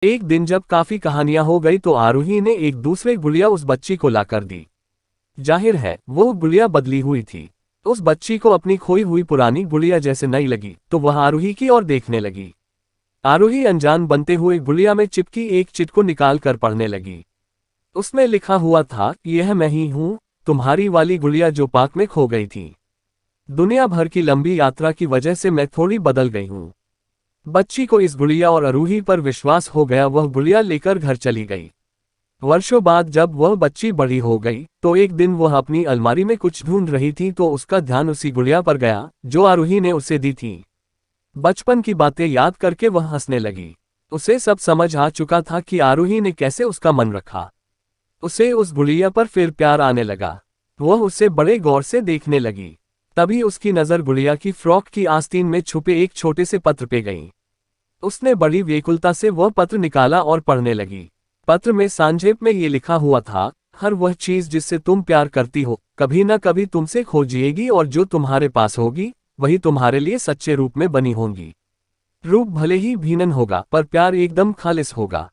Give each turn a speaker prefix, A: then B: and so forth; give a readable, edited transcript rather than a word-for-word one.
A: एक दिन जब काफी कहानियां हो गई तो आरूही ने एक दूसरे गुड़िया उस बच्ची को लाकर दी। जाहिर है वो गुड़िया बदली हुई थी। उस बच्ची को अपनी खोई हुई पुरानी गुड़िया जैसे नई लगी तो वह आरूही की ओर देखने लगी। आरूही अनजान बनते हुए गुड़िया में चिपकी एक चिट को निकाल कर पढ़ने लगी। उसमें लिखा हुआ था, यह मैं ही हूँ, तुम्हारी वाली गुड़िया जो पार्क में खो गई थी। दुनिया भर की लंबी यात्रा की वजह से मैं थोड़ी बदल गई हूँ। बच्ची को इस गुड़िया और आरूही पर विश्वास हो गया। वह गुड़िया लेकर घर चली गई। वर्षों बाद जब वह बच्ची बड़ी हो गई तो एक दिन वह अपनी अलमारी में कुछ ढूंढ रही थी तो उसका ध्यान उसी गुड़िया पर गया जो आरूही ने उसे दी थी। बचपन की बातें याद करके वह हंसने लगी। उसे सब समझ आ चुका था कि आरूही ने कैसे उसका मन रखा। उसे उस गुड़िया पर फिर प्यार आने लगा। वह उसे बड़े गौर से देखने लगी। तभी उसकी नज़र गुड़िया की फ्रॉक की आस्तीन में छुपे एक छोटे से पत्र पे गई। उसने बड़ी व्याकुलता से वह पत्र निकाला और पढ़ने लगी। पत्र में संक्षेप में ये लिखा हुआ था, हर वह चीज जिससे तुम प्यार करती हो कभी न कभी तुमसे खो जाएगी और जो तुम्हारे पास होगी वही तुम्हारे लिए सच्चे रूप में बनी होंगी। रूप भले ही भिन्न होगा पर प्यार एकदम खालिस होगा।